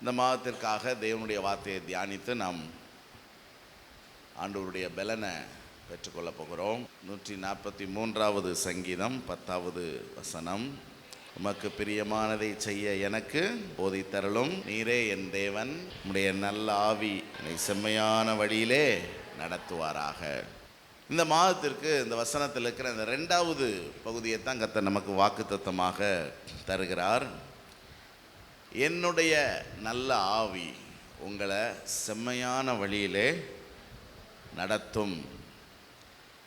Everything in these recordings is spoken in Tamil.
இந்த மாதத்திற்காக தேவனுடைய வார்த்தையை தியானித்து நாம் ஆண்டவருடைய பலனை பெற்றுக்கொள்ளப் போகிறோம். 143வது சங்கீதம் 10வது வசனம். உமக்கு பிரியமானதை செய்ய எனக்கு போதித்தருளும், நீரே என் தேவன், உம்முடைய நல்ல ஆவி என்னை செம்மையான வழியிலே நடத்துவாராக. இந்த மாதத்திற்கு இந்த வசனத்தில் இருக்கிற இந்த 2வது பகுதியை தான் கர்த்தர் நமக்கு வாக்குத்தத்தமாக தருகிறார். என்னுடைய நல்ல ஆவி உங்களை செம்மையான வழியிலே நடத்தும்,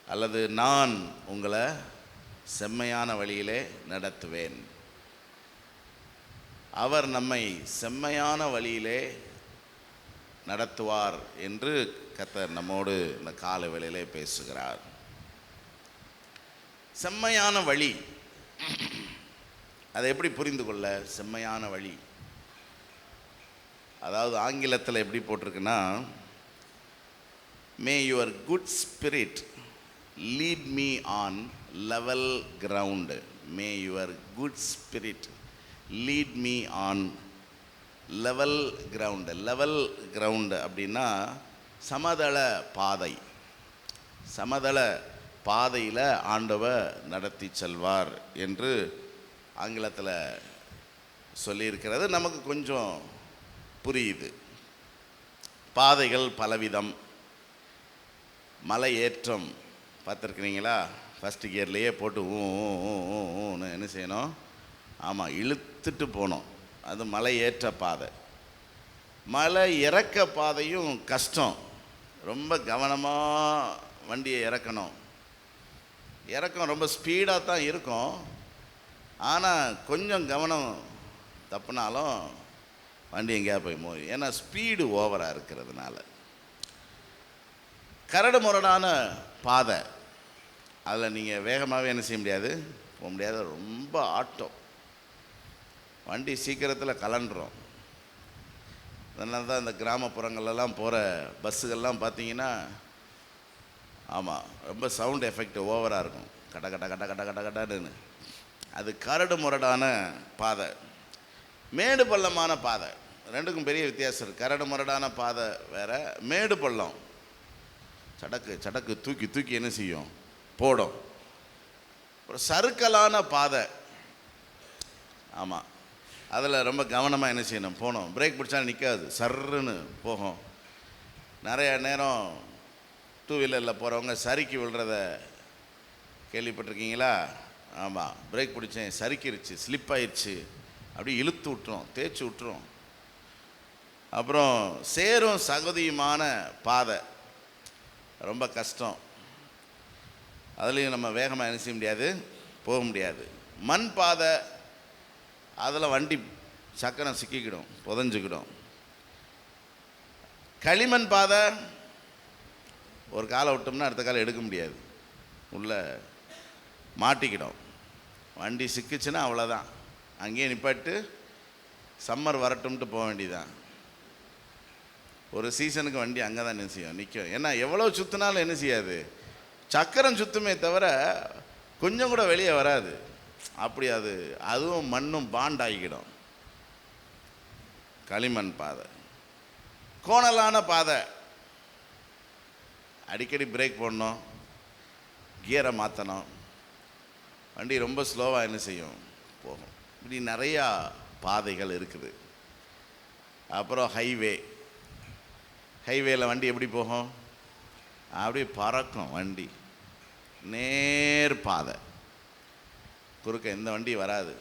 அல்லது நான் உங்களை செம்மையான வழியிலே நடத்துவேன். அவர் நம்மை செம்மையான வழியிலே நடத்துவார் என்று கர்த்தர் நம்மோடு இந்த காலை வேளையிலே பேசுகிறார். செம்மையான வழி, அதை எப்படி புரிந்து கொள்ள? செம்மையான வழி, அதாவது ஆங்கிலத்தில் எப்படி போட்டிருக்குன்னா, may your good spirit lead me on level ground. May your good spirit lead me on level ground. Level ground அப்படின்னா சமதள பாதை. சமதள பாதையில் ஆண்டவர் நடத்தி செல்வார் என்று ஆங்கிலத்தில் சொல்லியிருக்கிறது. நமக்கு கொஞ்சம் புரியுது. பாதைகள் பலவிதம். மலை ஏற்றம் பார்த்துருக்குறீங்களா? ஃபஸ்ட்டு கியர்லேயே போட்டு ஊன்னு என்ன செய்யணும்? ஆமாம், இழுத்துட்டு போனோம். அது மலை ஏற்ற பாதை. மலை இறக்க பாதையும் கஷ்டம். ரொம்ப கவனமாக வண்டியை இறக்கணும். இறக்கம் ரொம்ப ஸ்பீடாக தான் இருக்கும், ஆனால் கொஞ்சம் கவனம் தப்புனாலும் வண்டி எங்கேயா போய் மோதி, ஏன்னா ஸ்பீடு ஓவராக இருக்கிறதுனால. கரடு முரடான பாதை, அதில் நீங்கள் வேகமாகவே என்ன செய்ய முடியாது, போக முடியாது. ரொம்ப ஆட்டம், வண்டி சீக்கிரத்தில் கலண்டுரும். அதனால தான் இந்த கிராமப்புறங்கள்லாம் போகிற பஸ்ஸுகள்லாம் பார்த்தீங்கன்னா, ஆமாம், ரொம்ப சவுண்ட் எஃபெக்ட் ஓவராக இருக்கும். கட்ட கட்ட கட்ட கட்ட கட்ட கட்டன்னு. அது கரடு முரடான பாதை. மேடு பள்ளமான பாதை, ரெண்டுக்கும் பெரிய வித்தியாசம் இருக்குது. கரடு முரடான பாதை வேறு, மேடு பள்ளம் சடக்கு சடக்கு தூக்கி தூக்கி என்ன செய்யும், போடும். அப்புறம் சறுக்கலான பாதை, ஆமாம், அதில் ரொம்ப கவனமாக என்ன செய்யணும், போகணும். பிரேக் பிடிச்சா நிற்காது, சர்ருன்னு போகும். நிறைய நேரம் டூ வீலரில் போகிறவங்க சறுக்கி விழுறத கேள்விப்பட்டிருக்கீங்களா? ஆமாம், பிரேக் பிடிச்சேன், சறுக்கிருச்சு, ஸ்லிப் ஆயிடுச்சு, அப்படி இழுத்து விட்டுரும், தேய்ச்சி விட்டுரும். அப்புறம் சேரும் சகதியுமான பாதை, ரொம்ப கஷ்டம். அதுலேயும் நம்ம வேகமாக என்ன செய்ய முடியாது, போக முடியாது. மண் பாதை, அதில் வண்டி சக்கரம் சிக்கிக்கிடும், புதஞ்சிக்கிடும். களிமண் பாதை, ஒரு காலை விட்டோம்னா அடுத்த காலை எடுக்க முடியாது, உள்ளே மாட்டிக்கிடும். வண்டி சிக்கிச்சுன்னா அவ்வளோதான், அங்கேயே நிப்பாட்டு சம்மர் வரட்டும்ட்டு போக வேண்டியதான். ஒரு சீசனுக்கு வண்டி அங்கே தான் என்ன செய்யும், நிற்கும். ஏன்னா எவ்வளோ சுற்றினாலும் என்ன செய்யாது, சக்கரம் சுற்றுமே தவிர கொஞ்சம் கூட வெளியே வராது. அப்படி அதுவும் மண்ணும் பாண்ட் ஆகிக்கிடும். களிமண் பாதை. கோணலான பாதை, அடிக்கடி பிரேக் போடணும், கியரை மாற்றணும், வண்டி ரொம்ப ஸ்லோவாக என்ன செய்யும், போகும். இப்படி நிறையா பாதைகள் இருக்குது. அப்புறம் ஹைவே. ஹைவேல வண்டி எப்படி போகும், அப்படியே பறக்கும் வண்டி. நேர் பாதை, குறுக்க எந்த வண்டி வராது.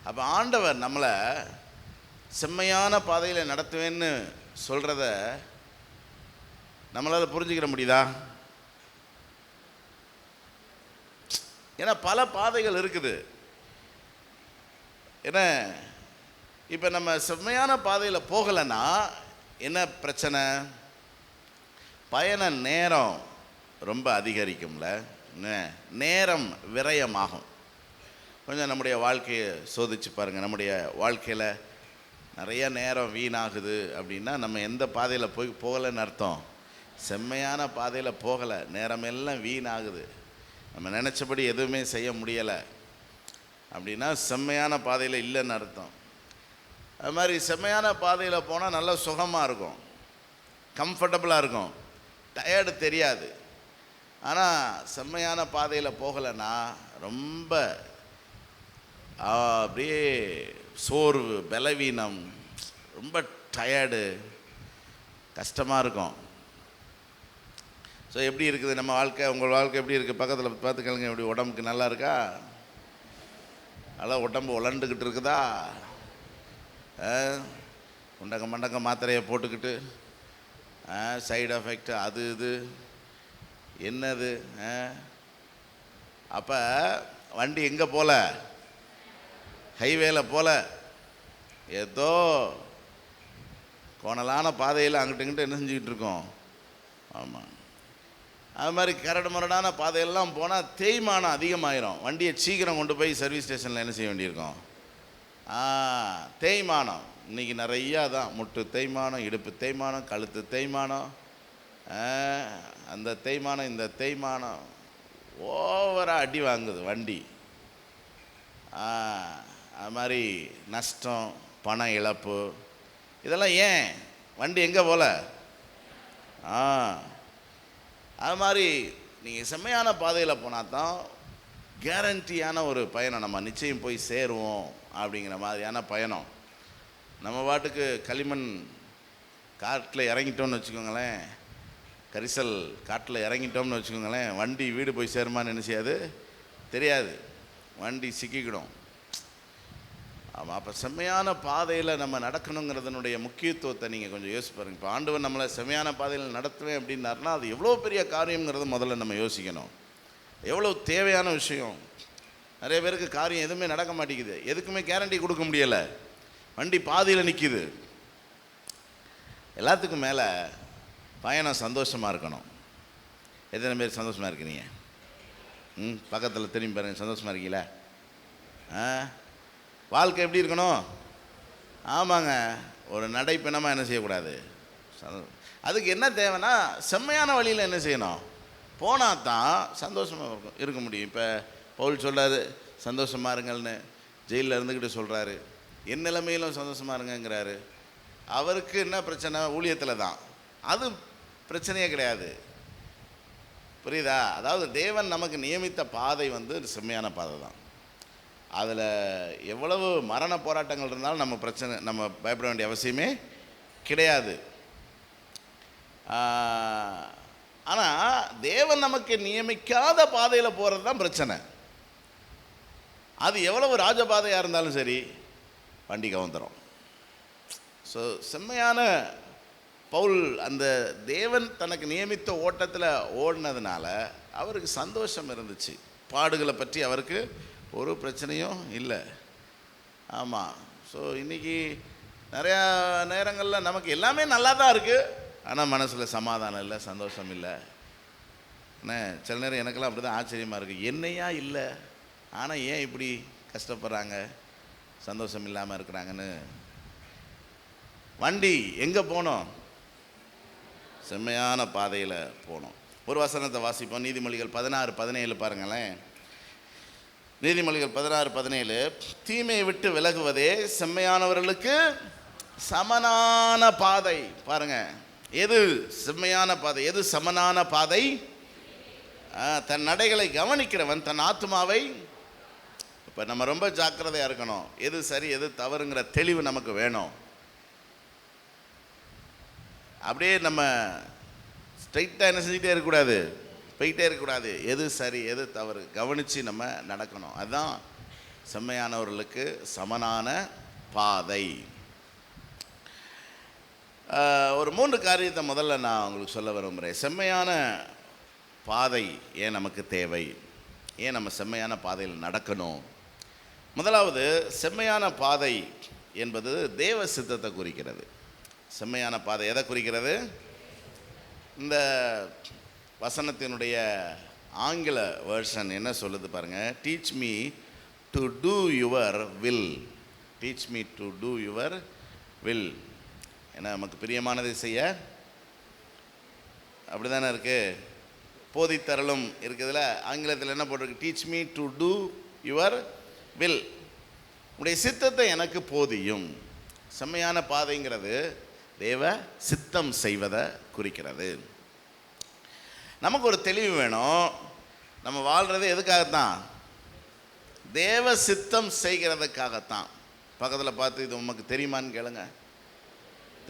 அப்போ ஆண்டவர் நம்மளை செம்மையான பாதையில் நடத்துவேன்னு சொல்கிறத நம்மளால் புரிஞ்சுக்கிற முடியுதா? ஏன்னா பல பாதைகள் இருக்குது. ஏன்னா இப்போ நம்ம செம்மையான பாதையில் போகலைன்னா என்ன பிரச்சனை? பயண நேரம் ரொம்ப அதிகரிக்கும்ல, நேரம் விரயமாகும். கொஞ்சம் நம்முடைய வாழ்க்கையை சோதிச்சு பாருங்கள். நம்முடைய வாழ்க்கையில் நிறைய நேரம் வீணாகுது அப்படின்னா நம்ம எந்த பாதையில் போகலைன்னு அர்த்தம். செம்மையான பாதையில் போகலை, நேரமெல்லாம் வீணாகுது, நம்ம நினச்சபடி எதுவுமே செய்ய முடியலை அப்படின்னா செம்மையான பாதையில் இல்லைன்னு அர்த்தம். அது மாதிரி செம்மையான பாதையில் போனால் நல்லா சுகமாக இருக்கும், கம்ஃபர்டபுளாக இருக்கும், டயர்டு தெரியாது. ஆனால் செம்மையான பாதையில் போகலைன்னா ரொம்ப அப்படியே சோர்வு, பலவீனம், ரொம்ப டயர்டு, கஷ்டமாக இருக்கும். ஸோ எப்படி இருக்குது நம்ம வாழ்க்கை? உங்கள் வாழ்க்கை எப்படி இருக்குது? பக்கத்தில் பார்த்துக்கலுங்க. எப்படி உடம்புக்கு நல்லா இருக்கா? நல்லா உடம்பு உலண்டுக்கிட்டு இருக்குதா? உண்டங்க மண்டங்க மாத்திரையை போட்டுக்கிட்டு சைடு எஃபெக்ட் அது இது என்னது? அப்போ வண்டி எங்கே போல? ஹைவேல போல, ஏதோ கோணலான பாதையில் அங்கிட்டு இங்கிட்டு என்ன செஞ்சுக்கிட்டு இருக்கோம். ஆமாம், அது மாதிரி கரடு முரடான பாதையெல்லாம் போனால் தேய்மானம் அதிகமாயிரும். வண்டியை சீக்கிரம் கொண்டு போய் சர்வீஸ் ஸ்டேஷனில் என்ன செய்ய வேண்டியிருக்கோம்? தேய்மானம் இன்றைக்கி நிறையா தான். முட்டு தேய்மானம், இடுப்பு தேய்மானம், கழுத்து தேய்மானம், அந்த தேய்மானம் இந்த தேய்மானம், ஓவராக அடி வாங்குது வண்டி. அது மாதிரி நஷ்டம், பண இழப்பு, இதெல்லாம் ஏன்? வண்டி எங்கே போல? அது மாதிரி நீங்கள் செம்மையான பாதையில் போனால் தான் கேரண்டியான ஒரு பயணம், நம்ம நிச்சயம் போய் சேருவோம் அப்படிங்கிற மாதிரியான பயணம். நம்ம பாட்டுக்கு களிமண் காட்டில் இறங்கிட்டோம்னு வச்சுக்கோங்களேன், கரிசல் காட்டில் இறங்கிட்டோம்னு வச்சுக்கோங்களேன், வண்டி வீடு போய் சேருமான்னு என்ன செய்யாது தெரியாது, வண்டி சிக்கிக்கிடும். ஆமாம், அப்போ செம்மையான பாதையில் நம்ம நடக்கணுங்கிறதுனுடைய முக்கியத்துவத்தை நீங்கள் கொஞ்சம் யோசிச்சு பாருங்கள். இப்போ ஆண்டவர் நம்மளை செம்மையான பாதையில் நடத்துவேன் அப்படின்னாருன்னா அது எவ்வளோ பெரிய காரியங்கிறத முதல்ல நம்ம யோசிக்கணும். எவ்வளோ தேவையான விஷயம். நிறைய பேருக்கு காரியம் எதுவுமே நடக்க மாட்டேங்குது, எதுக்குமே கேரண்டி கொடுக்க முடியலை, வண்டி பாதியில் நிற்கிது. எல்லாத்துக்கும் மேலே பயணம் சந்தோஷமாக இருக்கணும். எத்தனை பேர் சந்தோஷமாக இருக்கிறீங்க? பக்கத்தில் திரும்பி பாருங்கள், சந்தோஷமாக இருக்கீங்களா? வாழ்க்கை எப்படி இருக்கணும்? ஆமாங்க, ஒரு நடைப்பெணமாக என்ன செய்யக்கூடாது. அதுக்கு என்ன தேவைன்னா செம்மையான வழியில் என்ன செய்யணும், போனால் தான் சந்தோஷமாக இருக்க முடியும். இப்போ பவுல் சொல்கிறாரு சந்தோஷமாக இருங்கள்னு, ஜெயிலில் இருந்துக்கிட்டு சொல்கிறாரு. என் நிலைமையிலும் சந்தோஷமாக இருங்கங்கிறாரு. அவருக்கு என்ன பிரச்சனை? ஊழியத்தில் தான். அது பிரச்சனையே கிடையாது, புரியுதா? அதாவது தேவன் நமக்கு நியமித்த பாதை செம்மையான பாதை தான். அதில் எவ்வளவு மரண போராட்டங்கள் இருந்தாலும் நம்ம பயப்பட வேண்டிய அவசியமே கிடையாது. ஆனால் தேவன் நமக்கு நியமிக்காத பாதையில் போகிறது தான் பிரச்சனை. அது எவ்வளவு ராஜபாதையாக இருந்தாலும் சரி, வண்டி கவுந்துடும். ஸோ செம்மையான பவுல் அந்த தேவன் தனக்கு நியமித்த ஓட்டத்தில் ஓடினதுனால அவருக்கு சந்தோஷம் இருந்துச்சு. பாடுகளை பற்றி அவருக்கு ஒரு பிரச்சனையும் இல்லை. ஆமாம், ஸோ இன்றைக்கி நிறையா நேரங்களில் நமக்கு எல்லாமே நல்லா தான் இருக்குது, ஆனால் மனசில் சமாதானம் இல்லை, சந்தோஷம் இல்லை. என்ன சில நேரம் எனக்கெல்லாம் அப்படி தான் ஆச்சரியமாக இருக்குது. என்னையா இல்லை, ஆனால் ஏன் இப்படி கஷ்டப்படுறாங்க, சந்தோஷம் இல்லாமல் இருக்கிறாங்கன்னு. வண்டி எங்கே போனோம்? செம்மையான பாதையில் போனோம். ஒரு வசனத்தை வாசிப்போம். நீதிமொழிகள் 16:17 பாருங்களேன். நீதிமொழிகள் 16:17, தீமையை விட்டு விலகுவதே செம்மையானவர்களுக்கு சமனான பாதை. பாருங்க, எது செம்மையான பாதை, எது சமனான பாதை? தன் நடைகளை கவனிக்கிறவன் தன் ஆத்மாவை. இப்போ நம்ம ரொம்ப ஜாக்கிரதையாக இருக்கணும். எது சரி எது தவறுங்கிற தெளிவு நமக்கு வேணும். அப்படியே நம்ம ஸ்ட்ரைட்டாக என்ன செஞ்சுட்டே இருக்கக்கூடாது, போயிட்டே இருக்கக்கூடாது. எது சரி எது தவறு கவனித்து நம்ம நடக்கணும். அதுதான் செம்மையானவர்களுக்கு சமனான பாதை. ஒரு 3 காரியத்தை முதல்ல நான் உங்களுக்கு சொல்ல விரும்புகிறேன். செம்மையான பாதை ஏன் நமக்கு தேவை, ஏன் நம்ம செம்மையான பாதையில் நடக்கணும். முதலாவது, செம்மையான பாதை என்பது தேவ சித்தத்தை குறிக்கிறது. செம்மையான பாதை எதை குறிக்கிறது? இந்த வசனத்தினுடைய ஆங்கில வெர்ஷன் என்ன சொல்லுது பாருங்கள். Teach me to two your will. Teach me to two your will. ஏன்னா நமக்கு பிரியமானதை செய்ய, அப்படி தானே இருக்குது. போதித்தரலும் இருக்குதுல, ஆங்கிலத்தில் என்ன போட்டிருக்கு? Teach me to two your will. உடைய சித்தத்தை எனக்கு போதியும். செம்மையான பாதைங்கிறது தேவ சித்தம் செய்வதை குறிக்கிறது. நமக்கு ஒரு தெளிவு வேணும். நம்ம வாழ்கிறது எதுக்காகத்தான்? தேவ சித்தம் செய்கிறதுக்காகத்தான். பக்கத்தில் பார்த்து இது உமக்கு தெரியுமான்னு கேளுங்க.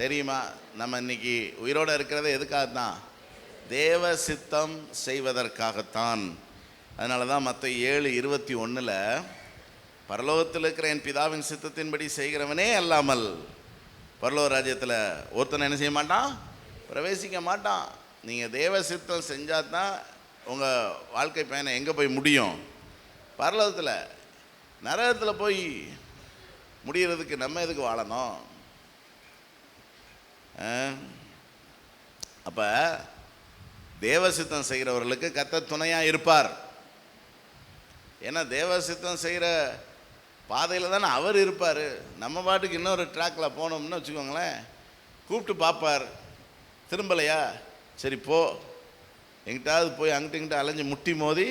தெரியுமா? நம்ம இன்னைக்கு உயிரோடு இருக்கிறது எதுக்காகத்தான்? தேவ சித்தம் செய்வதற்காகத்தான். அதனால தான் மத்தேயு 7:21 பரலோகத்தில் இருக்கிற என் பிதாவின் சித்தத்தின்படி செய்கிறவனே அல்லாமல் பரலோக ராஜ்யத்தில் ஒருத்தனை என்ன செய்ய மாட்டான்? பிரவேசிக்க மாட்டான். நீங்கள் தேவ சித்தம் செஞ்சால் தான் உங்கள் வாழ்க்கை பயணம் எங்கே போய் முடியும்? பரலோகத்தில். நரகத்தில் போய் முடிகிறதுக்கு நம்ம எதுக்கு வாழணும்? அப்போ தேவசித்தம் செய்கிறவர்களுக்கு கர்த்தர் துணையாக இருப்பார். ஏன்னா தேவசித்தம் செய்கிற பாதையில் தானே அவர் இருப்பார். நம்ம பாட்டுக்கு இன்னொரு ட்ராக்கில் போனோம்னு வச்சுக்கோங்களேன், கூப்பிட்டு பார்ப்பார். திரும்பலையா? சரி போ, எங்கிட்டாவது போய் அங்கிட்ட இங்கிட்ட அலைஞ்சு முட்டி மோதி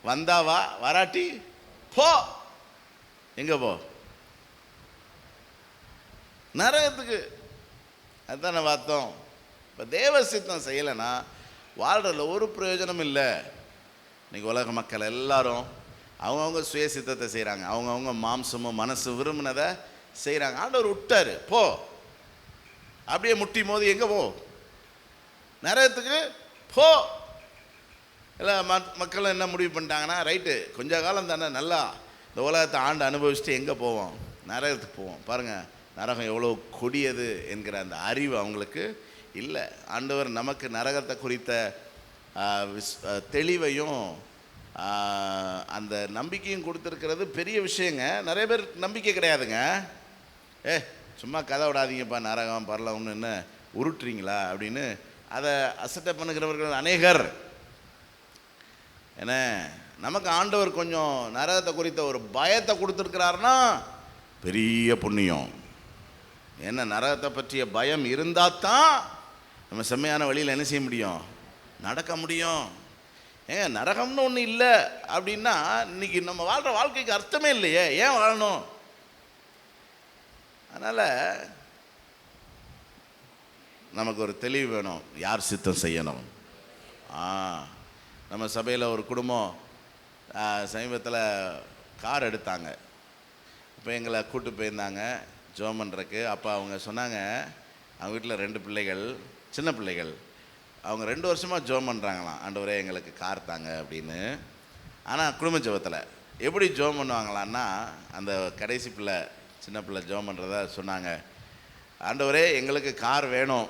வந்தாவா, வராட்டி போ. எங்கே போ? நரகத்துக்கு. அதுதானே பார்த்தோம். இப்போ தேவ சித்தம் செய்யலைன்னா வாழ்கிறதுல ஒரு பிரயோஜனம் இல்லை. இன்றைக்கி உலக மக்கள் எல்லாரும் அவங்கவுங்க சுய சித்தத்தை செய்கிறாங்க. அவங்கவுங்க மாம்சமும் மனசு விரும்பினதை செய்கிறாங்க. ஆண்டவர் விட்டார், போ. அப்படியே முட்டி மோதி எங்கே போ? நரகத்துக்கு போ. இல்லை மக்கள் என்ன முடிவு பண்ணிட்டாங்கன்னா, ரைட்டு கொஞ்ச காலம் தானே நல்லா இந்த உலகத்தை ஆண்டு அனுபவிச்சுட்டு எங்கே போவோம்? நரகத்துக்கு போவோம். பாருங்கள், நரகம் எவ்வளோ கொடியது என்கிற அந்த அறிவு அவங்களுக்கு இல்லை. ஆண்டவர் நமக்கு நரகத்தை குறித்த தெளிவையும் அந்த நம்பிக்கையும் கொடுத்துருக்கிறது பெரிய விஷயங்க. நிறைய பேர் நம்பிக்கை கிடையாதுங்க. சும்மா கதை விடாதீங்கப்பா, நரகம் பரலோகம்னு என்ன உருட்டுறீங்களா அப்படின்னு அதை அசட்டை பண்ணுகிறவர்கள் அநேகர். ஏன்னா நமக்கு ஆண்டவர் கொஞ்சம் நரகத்தை குறித்த ஒரு பயத்தை கொடுத்துருக்கிறாருன்னா பெரிய புண்ணியம். ஏன்னா நரகத்தை பற்றிய பயம் இருந்தால் தான் நம்ம செம்மையான வழியில் என்ன செய்ய முடியும்? நடக்க முடியும். ஏங்க நரகம்னு ஒன்று இல்லை அப்படின்னா இன்னைக்கு நம்ம வாழ்கிற வாழ்க்கைக்கு அர்த்தமே இல்லையே. ஏன் வாழணும்? அதனால் நமக்கு ஒரு தெளிவு வேணும். யார் சித்தம் செய்யணும்? நம்ம சபையில் ஒரு குடும்பம் சமீபத்தில் கார் எடுத்தாங்க. இப்போ எங்களை கூட்டு போயிருந்தாங்க ஜெபம் பண்ணுறக்கு. அப்போ அவங்க சொன்னாங்க, அவங்க வீட்டில் 2 பிள்ளைகள், சின்ன பிள்ளைகள். அவங்க 2 வருஷமாக ஜெபம் பண்ணுறாங்களாம், ஆண்டவரே எங்களுக்கு கார் தாங்க அப்படின்னு. ஆனால் குடும்ப ஜெபத்தில் எப்படி ஜெபம் பண்ணுவாங்களான்னா, அந்த கடைசி பிள்ளை சின்ன பிள்ளை ஜெபம் பண்ணுறதா சொன்னாங்க, ஆண்டவரே எங்களுக்கு கார் வேணும்,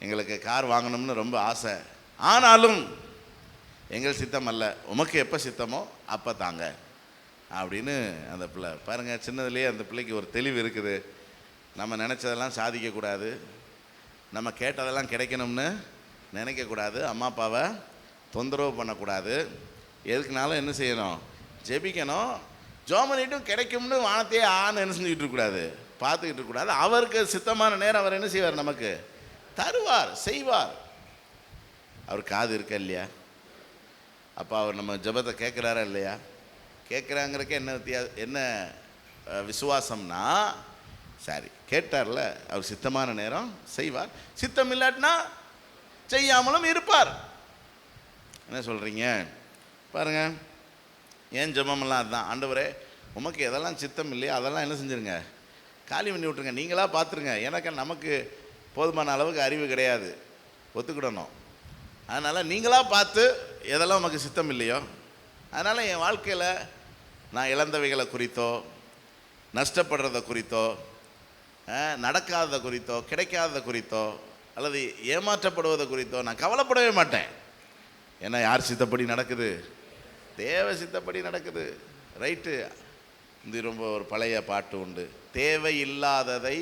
எங்களுக்கு கார் வாங்கணும்னு ரொம்ப ஆசை, ஆனாலும் எங்கள் சித்தம் அல்ல, உமக்கு எப்போ சித்தமோ அப்போ தாங்க அப்படின்னு அந்த பிள்ளை. பாருங்கள், சின்னதுலேயே அந்த பிள்ளைக்கு ஒரு தெளிவு இருக்குது. நம்ம நினச்சதெல்லாம் சாதிக்கக்கூடாது, நம்ம கேட்டதெல்லாம் கிடைக்கணும்னு நினைக்கக்கூடாது, அம்மா அப்பாவை தொந்தரவு பண்ணக்கூடாது, எதுக்குனாலும் என்ன செய்யணும்? ஜெபிக்கணும். ஜெபம் பண்ணிட்டும் கிடைக்கும்னு வானத்தையே என்ன செஞ்சுக்கிட்டு இருக்கக்கூடாது, பார்த்துக்கிட்டு இருக்கக்கூடாது. அவருக்கு சித்தமான நேரம் அவர் என்ன செய்வார்? நமக்கு தருவார், செய்வார். அவர் காது இருக்கா இல்லையா? அப்போ அவர் நம்ம ஜெபத்தை கேட்குறாரா இல்லையா? கேட்குறாங்கிறக்க என்ன விசுவாசம்னா, சரி கேட்டார்ல, அவர் சித்தமான நேரம் செய்வார், சித்தம் இல்லாட்டினா செய்யாமலும் இருப்பார். என்ன சொல்கிறீங்க? பாருங்கள், ஏன் ஜெபமெல்லாம் அதுதான். ஆண்டவரே உமக்கு எதெல்லாம் சித்தம் இல்லையா அதெல்லாம் என்ன செஞ்சுருங்க, காலி பண்ணி விட்ருங்க, நீங்களாக பார்த்துருங்க. எனக்கு நமக்கு போதுமான அளவுக்கு அறிவு கிடையாது, ஒத்துக்கிடணும். அதனால் நீங்களாக பார்த்து எதெல்லாம் உமக்கு சித்தம் இல்லையோ, அதனால் என் வாழ்க்கையில் நான் இழந்தவைகளை குறித்தோ, நஷ்டப்படுறதை குறித்தோ, நடக்காததை குறித்தோ, கிடைக்காததை குறித்தோ, அல்லது ஏமாற்றப்படுவதை குறித்தோ நான் கவலைப்படவே மாட்டேன். ஏன்னா யார் சித்தப்படி நடக்குது? தேவ சித்தப்படி நடக்குது. ரைட்டு. இது ரொம்ப ஒரு பழைய பாட்டு உண்டு, தேவையில்லாததை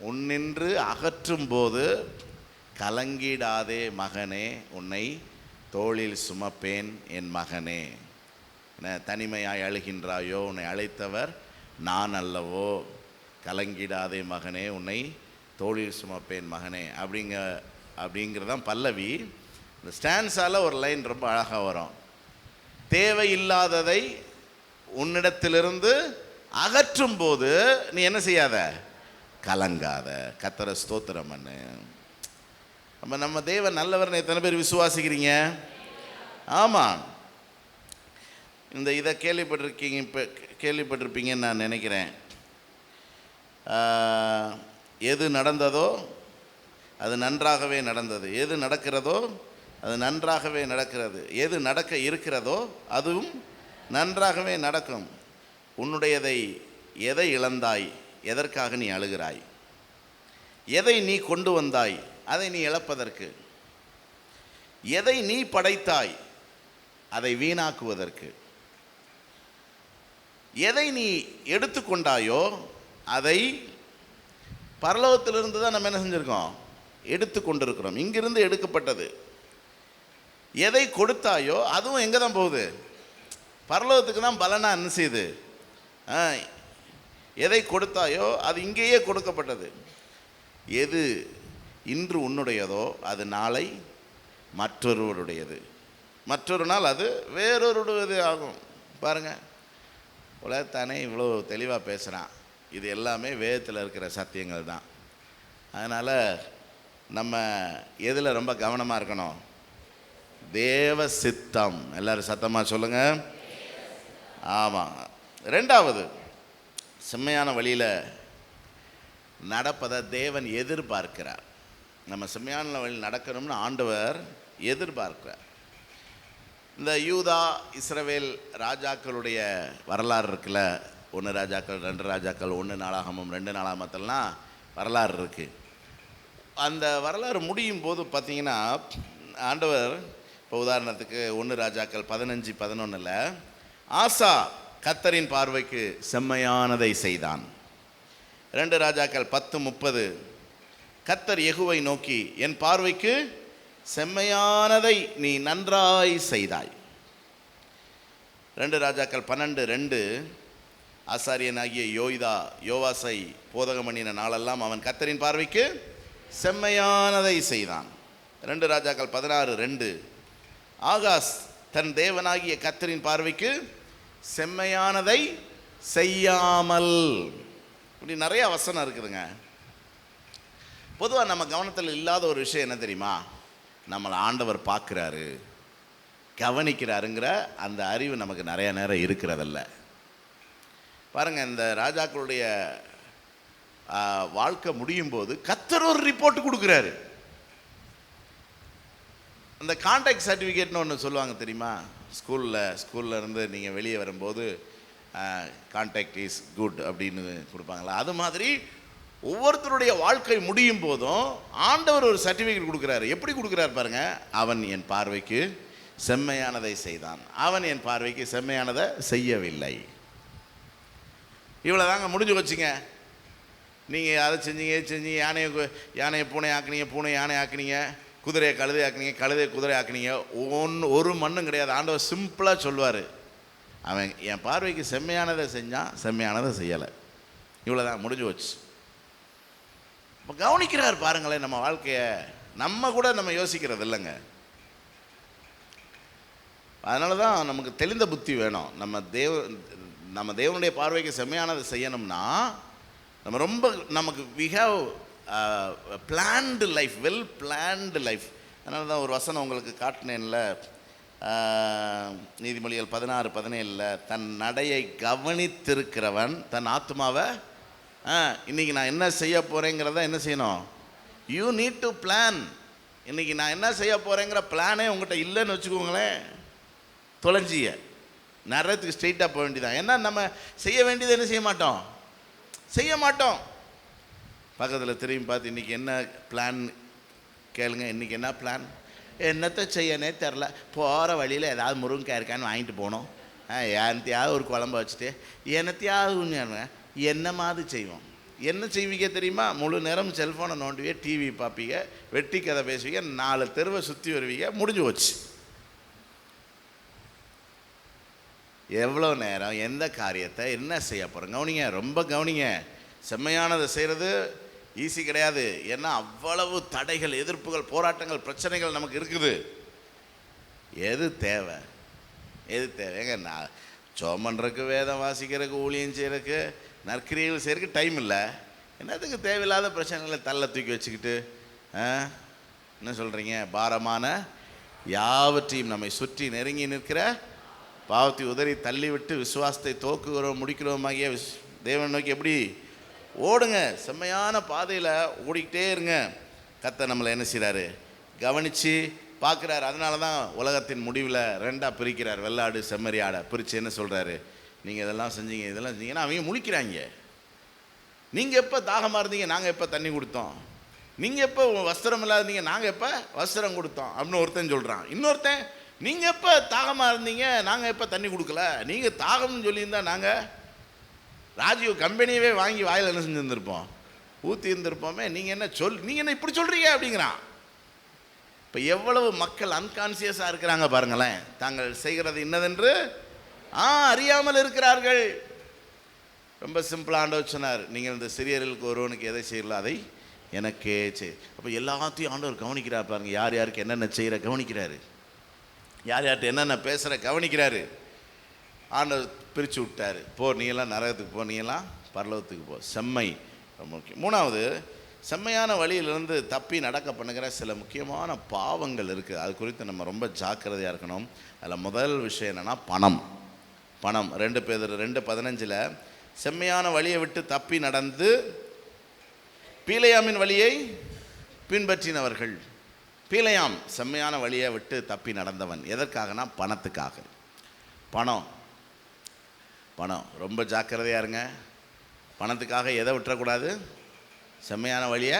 உன்னின்று அகற்றும் போது கலங்கிடாதே மகனே, உன்னை தோளில் சுமப்பேன் என் மகனே. தனிமையாய் அழுகின்றாயோ, உன்னை அழைத்தவர் நான் அல்லவோ, கலங்கிடாதே மகனே, உன்னை தோளில் சுமப்பேன் மகனே அப்படிங்கிறதான் பல்லவி. இந்த ஸ்டான்ஸால் ஒரு லைன் ரொம்ப அழகாக வரும். தேவையில்லாததை உன்னிடத்திலிருந்து அகற்றும் போது நீ என்ன செய்யாத, கலங்காத. கர்த்தரை ஸ்தோத்திரம் பண்ணு. நம்ம தேவன் நல்லவர்னு எத்தனை பேர் விசுவாசிக்கிறீங்க? ஆமாம். இதை கேள்விப்பட்டிருப்பீங்கன்னு நான் நினைக்கிறேன். எது நடந்ததோ அது நன்றாகவே நடந்தது, எது நடக்கிறதோ அது நன்றாகவே நடக்கிறது, எது நடக்க இருக்கிறதோ அதுவும் நன்றாகவே நடக்கும். உன்னுடையதை எதை இழந்தாய், எதற்காக நீ அழுகிறாய்? எதை நீ கொண்டு வந்தாய், அதை நீ இழப்பதற்கு? எதை நீ படைத்தாய், அதை வீணாக்குவதற்கு? எதை நீ எடுத்துக்கொண்டாயோ அதை பரலோகத்திலிருந்து தான் நம்ம என்ன செஞ்சுருக்கோம், எடுத்து கொண்டிருக்கிறோம். இங்கிருந்து எடுக்கப்பட்டது. எதை கொடுத்தாயோ அதுவும் எங்கே தான் போகுது, பரலோகத்துக்கு தான் பலனா என்ன செய்யுது. எதை கொடுத்தாயோ அது இங்கேயே கொடுக்கப்பட்டது. எது இன்று உன்னுடையதோ அது நாளை மற்றொருவருடையது, மற்றொரு நாள் அது வேறொருடையது ஆகும். பாருங்கள், உலகத்தானே இவ்வளோ தெளிவாக பேசுகிறான். இது எல்லாமே வேதத்தில் இருக்கிற சத்தியங்கள் தான். அதனால் நம்ம எதில் ரொம்ப கவனமாக இருக்கணும்? தேவ சித்தம். எல்லோரும் சத்தமாக சொல்லுங்கள். ஆமாம். ரெண்டாவது, செம்மையான வழியில் நடப்பதை தேவன் எதிர்பார்க்கிறார். நம்ம செம்மையான வழியில் நடக்கணும்னு ஆண்டவர் எதிர்பார்க்கிறார். இந்த யூதா இஸ்ரவேல் ராஜாக்களுடைய வரலாறு இருக்குல்ல, 1 ராஜாக்கள் 2 ராஜாக்கள் 1 நாளாகமம் 2 நாளாகமத்திலாம் வரலாறு இருக்குது. அந்த வரலாறு முடியும் போது பார்த்திங்கன்னா ஆண்டவர், இப்போ உதாரணத்துக்கு 1 ராஜாக்கள் 15-11 ஆசா கர்த்தரின் பார்வைக்கு செம்மையானதை செய்தான். 2 ராஜாக்கள் 10-30 கர்த்தர் யெகூவை நோக்கி, என் பார்வைக்கு செம்மையானதை நீ நன்றாய் செய்தாய். 2 ராஜாக்கள் 12-2 ஆசாரியனாகிய யோவாசை போதகம் பண்ணின நாளெல்லாம் அவன் கர்த்தரின் பார்வைக்கு செம்மையானதை செய்தான். 2 ராஜாக்கள் 16-2 ஆகாஸ் தன் தேவனாகிய கர்த்தரின் பார்வைக்கு செம்மையானதை செய்யாமல். இப்படி நிறைய வசனம் இருக்குதுங்க. பொதுவாக நம்ம கவனத்தில் இல்லாத ஒரு விஷயம் என்ன தெரியுமா? நம்மளை ஆண்டவர் பார்க்குறாரு, கவனிக்கிறாருங்கிற அந்த அறிவு நமக்கு நிறைய நேரம் இருக்கிறதில்ல. பாருங்கள், இந்த ராஜாக்களுடைய வாழ்க்கை முடியும் போது கர்த்தர் ஒரு ரிப்போர்ட் கொடுக்குறாரு. அந்த கான்டாக்ட் சர்டிஃபிகேட்னு ஒன்று சொல்லுவாங்க தெரியுமா? ஸ்கூலில் இருந்து நீங்கள் வெளியே வரும்போது கான்டாக்ட் இஸ் குட் அப்படின்னு கொடுப்பாங்களா? அது மாதிரி ஒவ்வொருத்தருடைய வாழ்க்கை முடியும் போதும் ஆண்டவர் ஒரு சர்டிஃபிகேட் கொடுக்குறாரு. எப்படி கொடுக்குறாரு பாருங்க. அவன் என் பார்வைக்கு செம்மையானதை செய்தான், அவன் என் பார்வைக்கு செம்மையானதை செய்யவில்லை. இவ்வளோ தாங்க, முடிஞ்சு வச்சுங்க. நீங்கள் அதை செஞ்சீங்க, யானையை பூனை ஆக்குனீங்க, பூனை யானை ஆக்குனீங்க, குதிரையை கழுதை ஆக்குனீங்க, கழுதையை குதிரை ஆக்குனீங்க. ஒரு மண்ணும் கிடையாது. ஆண்டவர் சிம்பிளாக சொல்லுவார், அவன் என் பார்வைக்கு செம்மையானதை செஞ்சான், செம்மையானதை செய்யலை. இவ்வளோ தான், முடிஞ்சு வச்சு. இப்போ கவனிக்கிறார் பாருங்களேன் நம்ம வாழ்க்கையை. நம்ம கூட நம்ம யோசிக்கிறது இல்லைங்க. அதனால தான் நமக்கு தெளிந்த புத்தி வேணும். நம்ம தேவனுடைய பார்வைக்கு செம்மையானதை செய்யணும்னா நமக்கு we have planned life, well planned life. அதனால தான் ஒரு வசனம் உங்களுக்கு காட்டினேன்ல, நீதிமொழிகள் 16-17 தன் நடையை கவனித்திருக்கிறவன் தன் ஆத்மாவை, இன்றைக்கி நான் என்ன செய்ய போகிறேங்கிறத என்ன செய்யணும்? You need to plan. இன்றைக்கி நான் என்ன செய்ய போகிறேங்கிற பிளானே உங்கள்கிட்ட இல்லைன்னு வச்சுக்கோங்களேன், தொலைஞ்சிய நிறையத்துக்கு ஸ்ட்ரெயிட்டாக போக வேண்டியதான். ஏன்னா நம்ம செய்ய வேண்டியது என்ன செய்ய மாட்டோம். பக்கத்தில் திரும்பி பார்த்து இன்றைக்கி என்ன பிளான் கேளுங்க. இன்றைக்கி என்ன பிளான்? என்னத்தை செய்யனே தெரில, போகிற வழியில் ஏதாவது முருங்கைக்காய் இருக்கான்னு வாங்கிட்டு போகணும், என்னத்தையாவது ஒரு குழம்ப வச்சுட்டு என்னத்தையாவது என்ன மாதிரி செய்வோம். என்ன செய்வீங்க தெரியுமா? முழு நேரம் செல்ஃபோனை நோண்டுவீங்க, டிவி பார்ப்பீங்க, வெட்டி கதை பேசுவீங்க, 4 தெருவை சுற்றி வருவீங்க, முடிஞ்சு போச்சு. எவ்வளோ நேரம் எந்த காரியத்தை என்ன செய்ய போகிறோம்? கவனிங்க, ரொம்ப கவனிங்க. செம்மையானதை செய்கிறது ஈஸி கிடையாது. ஏன்னா அவ்வளவு தடைகள், எதிர்ப்புகள், போராட்டங்கள், பிரச்சனைகள் நமக்கு இருக்குது. எது தேவைங்க? நான் ஜெபம் பண்ணுறதுக்கு, வேதம் வாசிக்கிறதுக்கு, ஊழியம் செய்கிறதுக்கு, நற்கிரியைகள் செய்கிறதுக்கு டைம் இல்லை. என்னத்துக்கு தேவையில்லாத பிரச்சனைகளை தள்ள தூக்கி வச்சுக்கிட்டு என்ன சொல்கிறீங்க? பாரமான யாவற்றையும் நம்மை சுற்றி நெருங்கி நிற்கிற பாவத்தை உதறி தள்ளிவிட்டு விசுவாசத்தை தோக்குகிறோம் முடிக்கிறோமாகிய தேவனை நோக்கி எப்படி ஓடுங்க. செம்மையான பாதையில் ஓடிக்கிட்டே இருங்க. கர்த்தர் நம்மளை என்ன செய்கிறாரு? கவனித்து பார்க்குறாரு. அதனால தான் உலகத்தின் முடிவில் ரெண்டாக பிரிக்கிறார். வெள்ளாடு செம்மறி ஆடை பிரித்து என்ன சொல்கிறாரு? நீங்கள் இதெல்லாம் செஞ்சீங்க, இதெல்லாம் செஞ்சீங்கன்னா அவங்க முழிக்கிறாங்க. நீங்கள் எப்போ தாகமாக இருந்தீங்க, நாங்கள் எப்போ தண்ணி கொடுத்தோம்? நீங்கள் எப்போ வஸ்திரம் இல்லாதீங்க, நாங்கள் எப்போ வஸ்திரம் கொடுத்தோம் அப்படின்னு ஒருத்தன் சொல்கிறான். இன்னொருத்தன், நீங்கள் எப்போ தாகமாக இருந்தீங்க, நாங்கள் எப்போ தண்ணி கொடுக்கல? நீங்கள் தாகம்னு சொல்லியிருந்தா நாங்கள் ராஜீவ் கம்பெனியவே வாங்கி வாயில் என்ன செஞ்சுருந்துருப்போம், ஊற்றி இருந்திருப்போமே. நீங்கள் என்ன இப்படி சொல்கிறீங்க அப்படிங்கிறான். இப்போ எவ்வளவு மக்கள் அன்கான்சியஸாக இருக்கிறாங்க பாருங்களேன். தாங்கள் செய்கிறது இன்னதென்று அறியாமல் இருக்கிறார்கள். ரொம்ப சிம்பிளாக ஆண்டவர் சொன்னார், நீங்கள் இந்த சிறியர்களுக்கு ஒருவனுக்கு எதை செய்யல அதை எனக்கே செய். அப்போ எல்லாத்தையும் ஆண்டவர் கவனிக்கிறார் பாருங்க. யார் யாருக்கு என்னென்ன செய்கிற கவனிக்கிறாரு, யார் யார்கிட்ட என்னென்ன பேசுகிற கவனிக்கிறாரு. ஆண்டவர் பிரித்து விட்டார். நீ எல்லாம் நரகத்துக்கு போ, நீ எல்லாம் பரலோகத்துக்கு போ. செம்மை ரொம்ப முக்கியம். மூணாவது, செம்மையான வழியிலிருந்து தப்பி நடக்க பண்ணுகிற சில முக்கியமான பாவங்கள் இருக்குது. அது குறித்து நம்ம ரொம்ப ஜாக்கிரதையாக இருக்கணும். அதில் முதல் விஷயம் என்னென்னா பணம். 2 பேதுரு 2:15 செம்மையான வழியை விட்டு தப்பி நடந்து பீலையாமின் வழியை பின்பற்றினவர்கள். பீலையாம் செம்மையான வழியை விட்டு தப்பி நடந்தவன். எதற்காகனா பணத்துக்காக. பணம் ரொம்ப ஜாக்கிரதையாக இருங்க. பணத்துக்காக எதை விட்டுறக்கூடாது? செம்மையான வழியை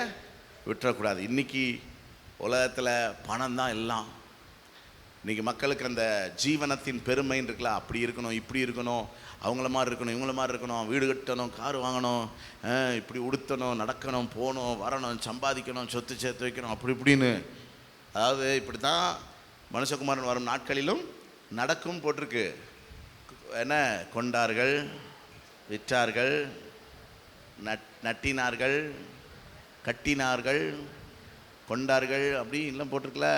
விட்டுறக்கூடாது. இன்றைக்கி உலகத்தில் பணம் தான் எல்லாம். இன்றைக்கி மக்களுக்கு அந்த ஜீவனத்தின் பெருமைன்னு இருக்குல்ல, அப்படி இருக்கணும், இப்படி இருக்கணும், அவங்கள மாதிரி இருக்கணும், இவங்கள மாதிரி இருக்கணும், வீடு கட்டணும், கார் வாங்கணும், இப்படி உடுத்தணும், நடக்கணும், போகணும், வரணும், சம்பாதிக்கணும், சொத்து சேர்த்து வைக்கணும், அப்படி இப்படின்னு. அதாவது இப்படி தான் மனுஷகுமாரன் வரும் நாட்களிலும் நடக்கும் போட்டிருக்கு. என்ன கொண்டார்கள், விற்றார்கள், நட்டினார்கள், கட்டினார்கள், கொண்டார்கள், அப்படி எல்லாம் போட்டிருக்கல.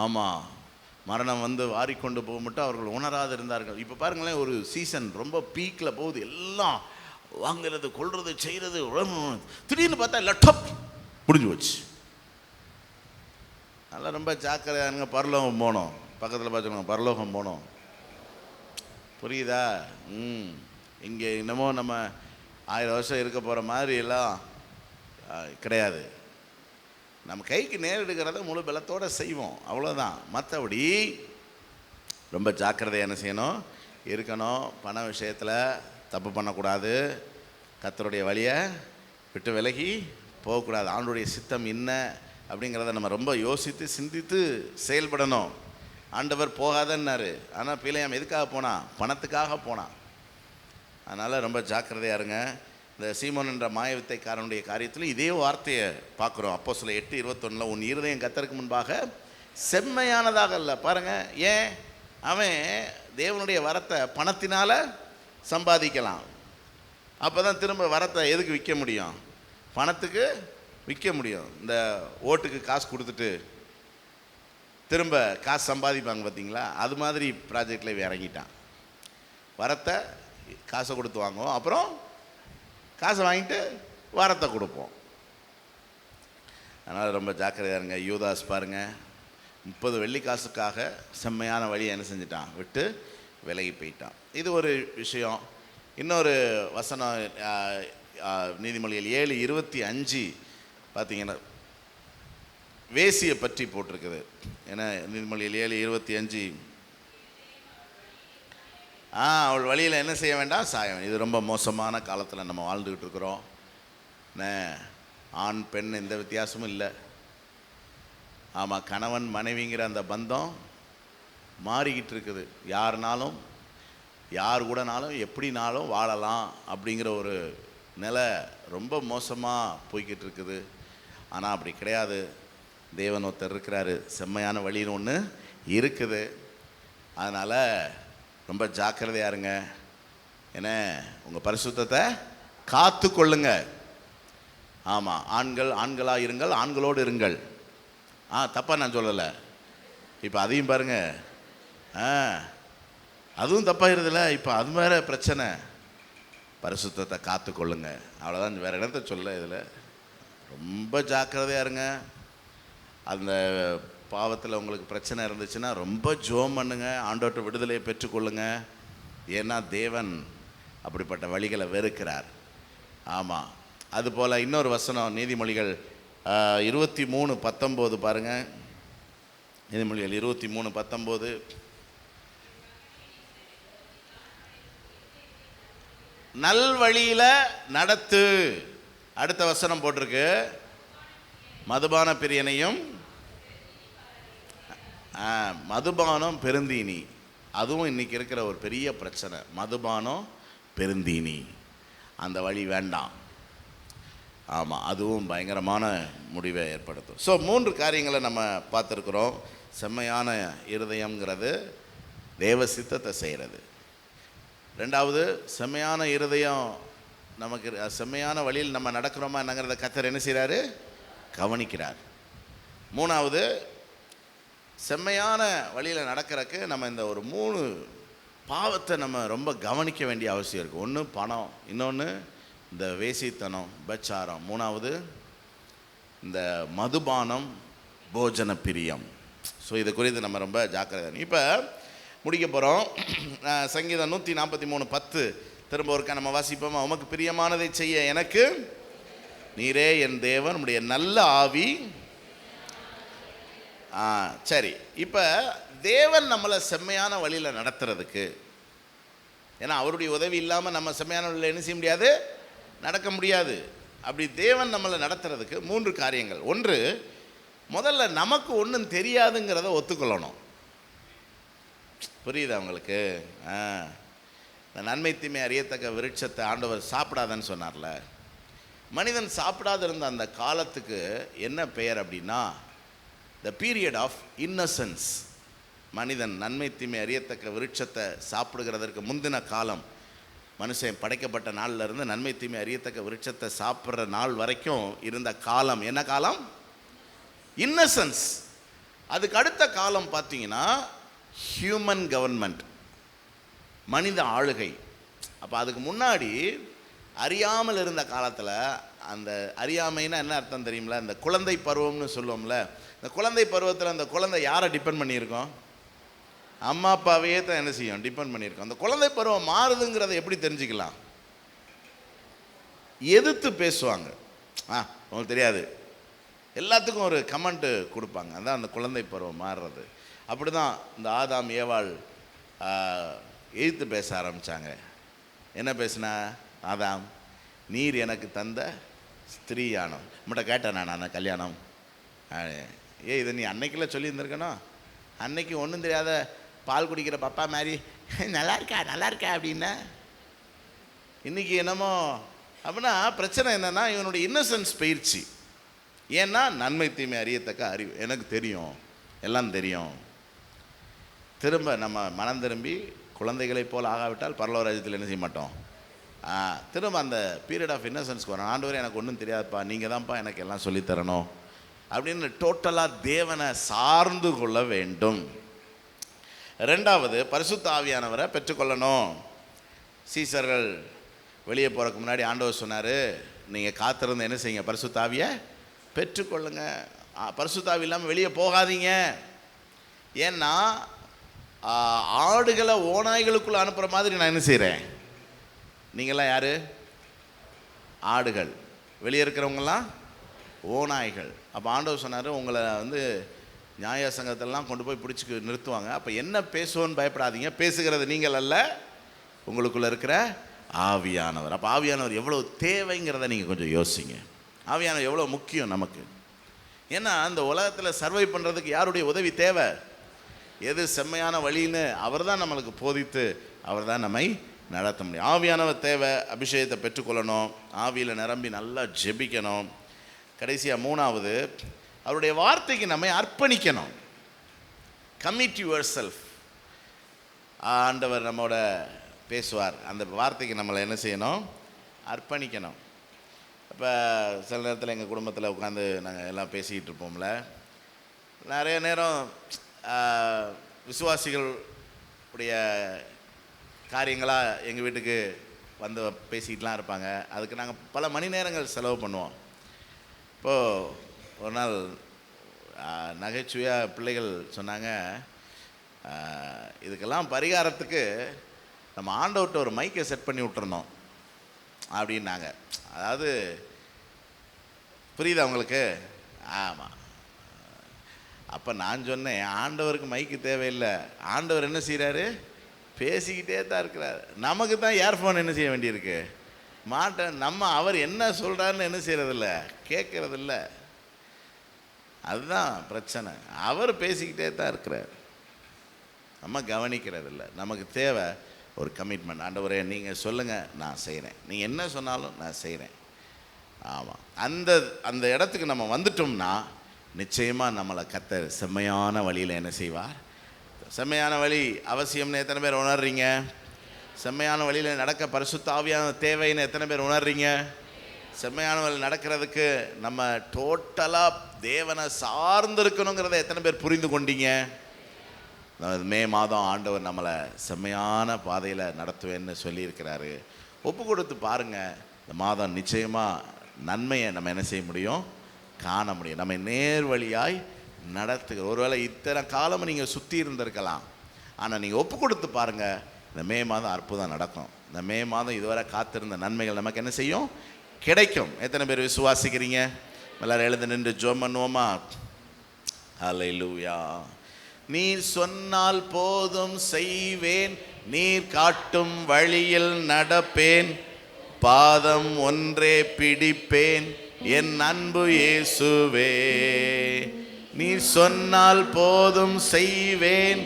ஆமாம், மரணம் வந்து வாரிக்கொண்டு போக மட்டும் அவர்கள் உணராது இருந்தார்கள். இப்போ பாருங்களேன், ஒரு சீசன் ரொம்ப பீக்கில் போகுது. எல்லாம் வாங்கிறது, கொள்வது, செய்கிறது. திடீர்னு பார்த்தா லட்டப் முடிஞ்சு போச்சு. அதெல்லாம் ரொம்ப ஜாக்கிரதையானுங்க. பரலோகம் போனோம், பக்கத்தில் பார்த்துக்கோங்க, பரலோகம் போனோம். புரியுதா? இங்கே என்னமோ நம்ம 1000 வருஷம் இருக்க போகிற மாதிரி எல்லாம் கிடையாது. நம்ம கைக்கு நேரிடுகிறத முழு பலத்தோடு செய்வோம், அவ்வளோதான். மற்றபடி ரொம்ப ஜாக்கிரதையாக என்ன செய்யணும், இருக்கணும். பண விஷயத்தில் தப்பு பண்ணக்கூடாது. கர்த்தருடைய வழியை விட்டு விலகி போகக்கூடாது. ஆண்டவருடைய சித்தம் என்ன அப்படிங்கிறத நம்ம ரொம்ப யோசித்து சிந்தித்து செயல்படணும். ஆண்டவர் போகாதன்னாரு, ஆனால் பீலையாம் எதுக்காக போனான்? பணத்துக்காக போனான். அதனால் ரொம்ப ஜாக்கிரதையாக இருங்க. இந்த சீமோன் என்ற மாயவித்தைக்காரனுடைய காரியத்தில் இதே வார்த்தையை பார்க்குறோம். அப்போஸ்தலர் 8:21 உன் இருதயம் கர்த்தருக்கு முன்பாக செம்மையானதாக இல்லை. பாருங்கள், ஏன்? அவன் தேவனுடைய வரத்தை பணத்தினால் சம்பாதிக்கலாம். அப்போ தான் திரும்ப வரத்தை எதுக்கு விற்க முடியும்? பணத்துக்கு விற்க முடியும். இந்த ஓட்டுக்கு காசு கொடுத்துட்டு திரும்ப காசு சம்பாதிப்பாங்க பார்த்தீங்களா? அது மாதிரி ப்ராஜெக்டில் இறங்கிட்டான். வரத்தை காசை கொடுத்து வாங்குவோம், அப்புறம் காசை வாங்கிட்டு வரத்தை கொடுப்போம். அதனால் ரொம்ப ஜாக்கிரதையாக இருங்க. யூதாஸ் பாருங்கள், 30 வெள்ளிக்காசுக்காக செம்மையான வழியை என்ன செஞ்சிட்டான்? விட்டு விலகி போயிட்டான். இது ஒரு விஷயம். இன்னொரு வசனம் நீதிமொழிகள் 7:25 பார்த்தீங்கன்னா வேசியை பற்றி போட்டிருக்குது. ஏன்னா நீதிமொழிகள் 7:25 அவள் வழியில் என்ன செய்ய வேண்டாம்? சாயம். இது ரொம்ப மோசமான காலத்தில் நம்ம வாழ்ந்துக்கிட்டு இருக்கிறோம். ஆண் பெண் எந்த வித்தியாசமும் இல்லை. ஆமாம், கணவன் மனைவிங்கிற அந்த பந்தம் மாறிக்கிட்டு இருக்குது. யாருனாலும் யார் கூடனாலும் எப்படினாலும் வாழலாம் அப்படிங்கிற ஒரு நிலை ரொம்ப மோசமாக போய்கிட்டு இருக்குது. ஆனால் அப்படி கிடையாது. தேவன் ஒருத்தர் இருக்கிறாரு, செம்மையான வழின்னு ஒன்று இருக்குது. அதனால் ரொம்ப ஜாக்கிரதையாக இருங்க. ஏன்னா உங்கள் பரிசுத்தத்தை காத்து கொள்ளுங்க. ஆமாம், ஆண்களாக இருங்கள், ஆண்களோடு இருங்கள். தப்பாக நான் சொல்லலை. இப்போ அதையும் பாருங்கள். அதுவும் தப்பாயிருதுல. இப்போ அது வேற பிரச்சனை. பரிசுத்தத்தை காத்து கொள்ளுங்க, அவ்வளோதான். வேறு இடத்த சொல்ல. இதில் ரொம்ப ஜாக்கிரதையாக இருங்க. அந்த பாவத்தில் உங்களுக்கு பிரச்சனை இருந்துச்சுன்னா ரொம்ப ஜோம் பண்ணுங்க, ஆண்டவர்கிட்ட விடுதலையை பெற்றுக்கொள்ளுங்க. ஏன்னா தேவன் அப்படிப்பட்ட வழிகளை வெறுக்கிறார். ஆமாம். அதுபோல் இன்னொரு வசனம் நீதிமொழிகள் 23:19 பாருங்கள். நீதிமொழிகள் 23:19. நல்வழியில் நடத்து. அடுத்த வசனம் போட்டிருக்கு, மதுபான பிரியனையும். மதுபானம் பெருந்தீனி, அதுவும் இன்றைக்கி இருக்கிற ஒரு பெரிய பிரச்சனை. மதுபானம் பெருந்தீனி, அந்த வழி வேண்டாம். ஆமாம், அதுவும் பயங்கரமான முடிவை ஏற்படுத்தும். ஸோ 3 காரியங்களை நம்ம பார்த்துருக்குறோம். செம்மையான இருதயங்கிறது தேவ சித்தத்தை செய்கிறது. 2வது, செம்மையான இருதயம் நமக்கு செம்மையான வழியில் நம்ம நடக்கிறோமா என்னங்கிறத கர்த்தர் என்ன செய்கிறாரு? கவனிக்கிறார். 3வது, செம்மையான வழியில் நடக்கிறதுக்கு நம்ம இந்த ஒரு 3 பாவத்தை நம்ம ரொம்ப கவனிக்க வேண்டிய அவசியம் இருக்குது. ஒன்று பணம், இன்னொன்று இந்த வேசித்தனம், பச்சாரம், 3வது இந்த மதுபானம், போஜன பிரியம். ஸோ இது குறித்து நம்ம ரொம்ப ஜாக்கிரதை. இப்போ முடிக்க போகிறோம். சங்கீதம் 143:10 திரும்ப ஒருக்கா நம்ம வாசிப்போம். உமக்கு பிரியமானதை செய்ய எனக்கு நீரே என் தேவன், உம்முடைய நல்ல ஆவி. சரி, இப்போ தேவன் நம்மளை செம்மையான வழியில் நடத்துறதுக்கு, ஏன்னா அவருடைய உதவி இல்லாமல் நம்ம செம்மையான வழியில் என்ன செய்ய முடியாது? நடக்க முடியாது. அப்படி தேவன் நம்மளை நடத்துறதுக்கு 3 காரியங்கள். ஒன்று, முதல்ல நமக்கு ஒன்றும் தெரியாதுங்கிறத ஒத்துக்கொள்ளணும். புரியுதா உங்களுக்கு? இந்த நன்மை தீமை அறியத்தக்க விருட்சத்தை ஆண்டவர் சாப்பிடாதன்னு சொன்னார்ல. மனிதன் சாப்பிடாத இருந்த அந்த காலத்துக்கு என்ன பெயர் அப்படின்னா, த பீரியட் ஆஃப் இன்னசென்ஸ். மனிதன் நன்மை தீமை அறியத்தக்க விருட்சத்தை சாப்பிடுகிறதற்கு முந்தின காலம், மனுஷன் படைக்கப்பட்ட நாளில் இருந்து நன்மை தீமை அறியத்தக்க விருட்சத்தை சாப்பிட்ற நாள் வரைக்கும் இருந்த காலம் என்ன காலம்? இன்னசென்ஸ். அதுக்கு அடுத்த காலம் பார்த்தீங்கன்னா ஹியூமன் கவர்மெண்ட், மனித ஆளுகை. அப்போ அதுக்கு முன்னாடி அறியாமல் இருந்த காலத்தில், அந்த அறியாமைன்னா என்ன அர்த்தம் தெரியுங்களா? இந்த குழந்தை பருவம்னு சொல்லுவோம்ல. இந்த குழந்தை பருவத்தில் அந்த குழந்தை யாரை டிபெண்ட் பண்ணியிருக்கோம்? அம்மா அப்பாவையே தான் என்ன செய்யும்? டிபெண்ட் பண்ணியிருக்கோம். அந்த குழந்தை பருவம் மாறுதுங்கிறத எப்படி தெரிஞ்சுக்கலாம்? எதிர்த்து பேசுவாங்க. உங்களுக்கு தெரியாது, எல்லாத்துக்கும் ஒரு கமெண்ட்டு கொடுப்பாங்க. அதான் அந்த குழந்தை பருவம் மாறுறது. அப்படி தான் இந்த ஆதாம் ஏவாள் எதிர்த்து பேச ஆரம்பித்தாங்க. என்ன பேசுனா? ஆதாம், நீர் எனக்கு தந்த ஸ்திரீயானம். நம்மகிட்ட கேட்டேன் நான் கல்யாணம். இதை நீ அன்னைக்குள்ள சொல்லியிருந்திருக்கணும். அன்னைக்கு ஒன்றும் தெரியாத பால் குடிக்கிற பப்பா மாதிரி நல்லா இருக்கா நல்லா இருக்கா அப்படின்னா, இன்றைக்கி என்னமோ அப்படின்னா பிரச்சனை என்னென்னா இவனுடைய இன்னசென்ஸ் பயிற்சி. ஏன்னா நன்மை தீமை அறியத்தக்க அறிவு எனக்கு தெரியும், எல்லாம் தெரியும். திரும்ப நம்ம மனம் திரும்பி குழந்தைகளைப் போல் ஆகாவிட்டால் பரலோக ராஜ்யத்தில் என்ன செய்ய மாட்டோம். திரும்ப அந்த பீரியட் ஆஃப் இன்னசென்ஸ்க்கு வரோம். ஆண்டவரே எனக்கு ஒன்றும் தெரியாதுப்பா, நீங்கள் தான்ப்பா எனக்கு எல்லாம் சொல்லித்தரணும் அப்படின்னு டோட்டலாக தேவனை சார்ந்து கொள்ள வேண்டும். 2வது, பரிசுத்த ஆவியானவரை பெற்றுக்கொள்ளணும். சீசர்கள் வெளியே போகிறதுக்கு முன்னாடி ஆண்டவர் சொன்னார், நீங்கள் காத்திருந்து என்ன செய்யுங்க? பரிசுத்த ஆவியை பெற்றுக்கொள்ளுங்க. பரிசுத்த ஆவி இல்லாமல் வெளியே போகாதீங்க. ஏன்னா ஆடுகளை ஓநாய்களுக்குள்ளே அனுப்புகிற மாதிரி நான் என்ன செய்கிறேன்? நீங்களாம் யார்? ஆடுகள். வெளியே இருக்கிறவங்களாம் ஓநாய்கள். அப்போ ஆண்டவர் சொன்னார், உங்களை நியாய சங்கத்திலலாம் கொண்டு போய் பிடிச்சி நிறுத்துவாங்க. அப்போ என்ன பேசுவோன்னு பயப்படாதீங்க, பேசுகிறது நீங்கள் அல்ல, உங்களுக்குள்ளே இருக்கிற ஆவியானவர். அப்போ ஆவியானவர் எவ்வளோ தேவைங்கிறத நீங்கள் கொஞ்சம் யோசிங்க. ஆவியானவர் எவ்வளோ முக்கியம் நமக்கு. ஏன்னா அந்த உலகத்தில் சர்வை பண்ணுறதுக்கு யாருடைய உதவி தேவை? எது செம்மையான வழின்னு அவர் தான் நம்மளுக்கு போதித்து அவர் தான் நம்மை நடத்த முடியும். ஆவியானவர் தேவை. அபிஷேகத்தை பெற்றுக்கொள்ளணும், ஆவியில் நிரம்பி நல்லா ஜெபிக்கணும். கடைசியாக 3வது, அவருடைய வார்த்தைக்கு நம்மை அர்ப்பணிக்கணும். Commit your self. ஆண்டவர் நம்மோட பேசுவார், அந்த வார்த்தைக்கு நம்மளை என்ன செய்யணும்? அர்ப்பணிக்கணும். இப்போ சில நேரத்தில் எங்கள் குடும்பத்தில் உட்காந்து நாங்கள் எல்லாம் பேசிக்கிட்டு இருப்போம்ல, நிறைய நேரம் விசுவாசிகள் உடைய காரியங்களாக எங்கள் வீட்டுக்கு வந்து பேசிக்கிட்டுலாம் இருப்பாங்க. அதுக்கு நாங்கள் பல மணி நேரங்கள் செலவு பண்ணுவோம். இப்போது ஒரு நாள் நகைச்சுவையாக பிள்ளைகள் சொன்னாங்க, இதுக்கெல்லாம் பரிகாரத்துக்கு நம்ம ஆண்டவர்கிட்ட ஒரு மைக்கை செட் பண்ணி விட்டுறணும் அப்படின்னாங்க. அதாவது புரியுதா உங்களுக்கு? ஆமாம். அப்போ நான் சொன்னேன், ஆண்டவருக்கு மைக்கு தேவையில்லை. ஆண்டவர் என்ன செய்கிறாரு? பேசிக்கிட்டே தான் இருக்கிறார். நமக்கு தான் இயர்ஃபோன் என்ன செய்ய வேண்டியிருக்கு? நம்ம அவர் என்ன சொல்கிறாருன்னு என்ன செய்கிறதில்ல, கேட்குறதில்ல. அதுதான் பிரச்சனை. அவர் பேசிக்கிட்டே தான் இருக்கிறார், நம்ம கவனிக்கிறதில்ல. நமக்கு தேவை ஒரு கமிட்மெண்ட். ஆண்டவரே நீங்கள் சொல்லுங்கள், நான் செய்கிறேன். நீங்கள் என்ன சொன்னாலும் நான் செய்கிறேன். ஆமாம், அந்த இடத்துக்கு நம்ம வந்துட்டோம்னா நிச்சயமாக நம்மளை கர்த்தர் செம்மையான வழியில் என்ன செய்வார்? செம்மையான வழி அவசியம்னு எத்தனை பேர் உணர்றீங்க? செம்மையான வழியில் நடக்க பரிசுத்த ஆவியான தேவைன்னு எத்தனை பேர் உணர்றீங்க? செம்மையான வழியில் நடக்கிறதுக்கு நம்ம டோட்டலாக தேவனை சார்ந்து இருக்கணுங்கிறத எத்தனை பேர் புரிந்து கொண்டீங்க? மே மாதம் ஆண்டவர் நம்மளை செம்மையான பாதையில் நடத்துவேன்னு சொல்லியிருக்கிறாரு. ஒப்பு கொடுத்து பாருங்கள். இந்த மாதம் நிச்சயமாக நன்மையை நம்ம என்ன செய்ய முடியும்? காண முடியும். நம்ம நேர் வழியாய் நடத்துகிற ஒருவேளை இத்தனை காலமும் நீங்கள் சுற்றி இருந்திருக்கலாம். ஆனால் நீங்கள் ஒப்பு கொடுத்து பாருங்கள், இந்த மே மாதம் அற்புதம் நடக்கும். இந்த மே மாதம் இதுவரை காத்திருந்த நன்மைகள் நமக்கு என்ன செய்யும்? கிடைக்கும். எத்தனை பேர் விசுவாசிக்கிறீங்க? எல்லாரும் எழுந்து நின்று ஜெபம் பண்ணுவோமா? ஹல்லேலூயா. நீர் சொன்னால் போதும் செய்வேன், நீர் காட்டும் வழியில் நடப்பேன், பாதம் ஒன்றே பிடிப்பேன் என் அன்பு இயேசுவே. நீர் சொன்னால் போதும் செய்வேன்,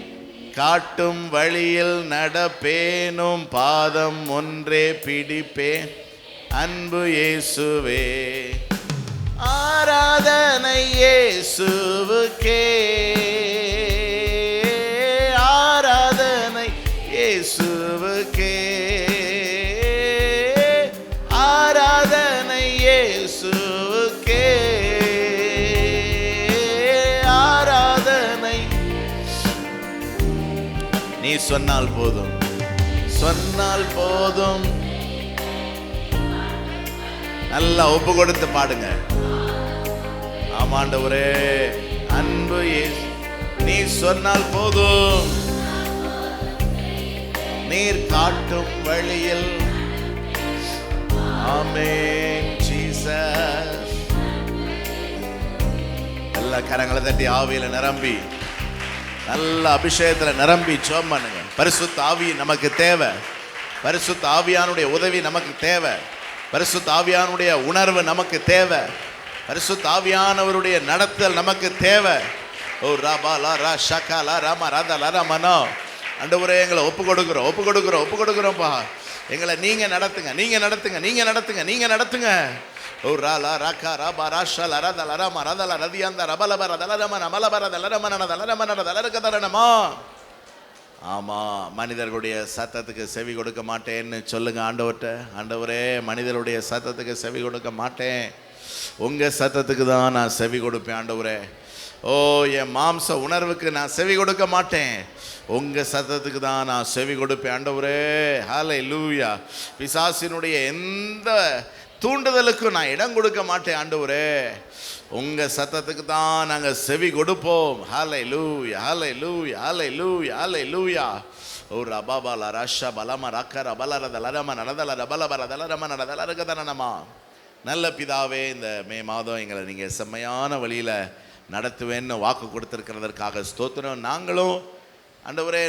காட்டும் வழியில் நடப்பேனும், பாதம் ஒன்றே பிடிப்பேன் அன்பு இயேசுவே. ஆராதனை இயேசுவுக்கே, ஆராதனை இயேசுவுக்கே, ஆராதனை இயேசுவுக்கே, ஆராதனை. நீ சொன்னால் போதும், சொன்னால் போதும். நல்லா ஒப்பு கொடுத்து பாடுங்க. ஆமாண்டவரே, அன்பு இயேசு, நீ சொன்னால் போதும், நீர் காட்டும் வழியில். ஆமென் ஜீசஸ். எல்லா கரங்களை தட்டி ஆவியில நிரம்பி, நல்ல அபிஷேகத்துல நிரம்பி ஜெபம் பண்ணுங்க. பரிசுத்த ஆவி நமக்கு தேவை. பரிசுத்த ஆவியானுடைய உதவி நமக்கு தேவை. பரிசுத்த ஆவியானுடைய உணர்வு நமக்கு தேவை. பரிசுத்த ஆவியானவருடைய நடத்தல் நமக்கு தேவை. ஓ ராபா லா ரா ஷகா லா ராமா ராதா லா ராமனோ. ஆண்டவரே, எங்களை ஒப்பு கொடுக்குறோம்ப்பா. எங்களை நீங்க நடத்துங்க, நீங்க நடத்துங்க, நீங்க நடத்துங்க, நீங்க நடத்துங்க. ஓ ரா லா ராகா ராபா ராஷா லா ராதா லா ராமா ராதா லா ரதியாந்தா ரபல பர தல ரம நமல பர தல ரம நன தல ரம நன தல ரக தரனமா. ஆமாம், மனிதர்களுடைய சத்தத்துக்கு செவி கொடுக்க மாட்டேன்னு சொல்லுங்க ஆண்டவர்கிட்ட. ஆண்டவரே, மனிதருடைய சத்தத்துக்கு செவி கொடுக்க மாட்டேன், உங்கள் சத்தத்துக்கு தான் நான் செவி கொடுப்பேன் ஆண்டவரே. ஓ, என் மாம்ச உணர்வுக்கு நான் செவி கொடுக்க மாட்டேன், உங்கள் சத்தத்துக்கு தான் நான் செவி கொடுப்பேன் ஆண்டவரே. ஹல்லேலூயா. பிசாசினுடைய எந்த தூண்டுதலுக்கும் நான் இடம் கொடுக்க மாட்டேன் ஆண்டவரே. உங்கள் சத்தத்துக்கு தான் நாங்கள் செவி கொடுப்போம். ஹல்லேலூயா, ஹல்லேலூயா, ஹல்லேலூயா, ஹல்லேலூயா. ஓ ரபாபா லா ராஷா பலம ரக்கர பலரத லரம நடதல ரபலபர தலரம நடதல ரகதனமா. நல்ல பிதாவே, இந்த மே மாதம் எங்களை நீங்கள் செம்மையான வழியில் நடத்துவேன்னு வாக்கு கொடுத்துருக்கிறதற்காக ஸ்தோத்திரம். நாங்களும் ஆண்டவரே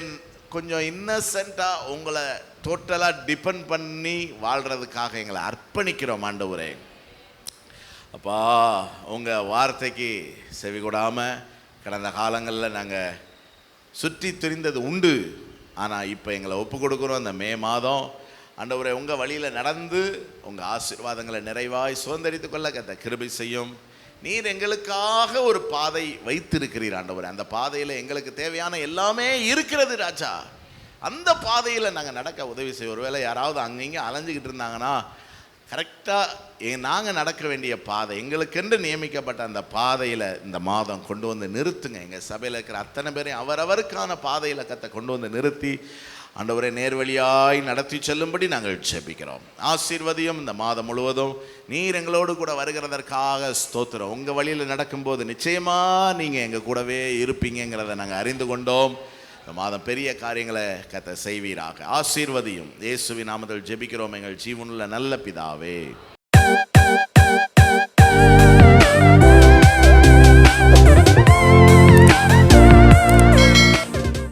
கொஞ்சம் இன்னசென்ட்டாக உங்களை டோட்டலாக டிபெண்ட் பண்ணி வாழ்கிறதுக்காக எங்களை அர்ப்பணிக்கிறோம் ஆண்டவரே. அப்பா, உங்கள் வார்த்தைக்கு செவி கொடாமல் கடந்த காலங்களில் நாங்கள் சுற்றி திரிந்தது உண்டு. ஆனால் இப்போ எங்களை ஒப்பு கொடுக்குறோம். இந்த மே மாதம் ஆண்டவரே, உங்கள் வழியில் நடந்து உங்கள் ஆசீர்வாதங்களை நிறைவாய் சுதந்திரித்து கொள்ள கத்த கிருபை செய்யும். நீர் எங்களுக்காக ஒரு பாதை வைத்திருக்கிறீர் ஆண்டவரே. அந்த பாதையில் எங்களுக்கு தேவையான எல்லாமே இருக்கிறது ராஜா. அந்த பாதையில் நாங்கள் நடக்க உதவி செய்வோம். ஒருவேளை யாராவது அங்கங்கே அலைஞ்சிக்கிட்டு இருந்தாங்கன்னா, கரெக்டாக நாங்கள் நடக்க வேண்டிய பாதை, எங்களுக்கென்று நியமிக்கப்பட்ட அந்த பாதையில் இந்த மாதம் கொண்டு வந்து நிறுத்துங்க. எங்கள் சபையில் இருக்கிற அத்தனை பேரையும் அவரவருக்கான பாதையில் கத்த கொண்டு வந்து நிறுத்தி ஆண்டவரே நேர்வழியாய் நடத்தி செல்லும்படி நாங்கள் ஜெபிக்கிறோம். ஆசீர்வதியும் இந்த மாதம் முழுவதும் நீர் எங்களோடு கூட வருகிறதற்காக ஸ்தோத்திரம். உங்கள் வழியில் நடக்கும்போது நிச்சயமாக நீங்கள் எங்கள் கூடவே இருப்பீங்கிறத நாங்கள் அறிந்து கொண்டோம். இந்த மாதம் பெரிய காரியங்களை கர்த்தர் செய்வீராக. ஆசீர்வதியும். இயேசுவின் நாமத்தில் ஜெபிக்கிறோம் எங்கள் ஜீவனுள்ள நல்ல பிதாவே.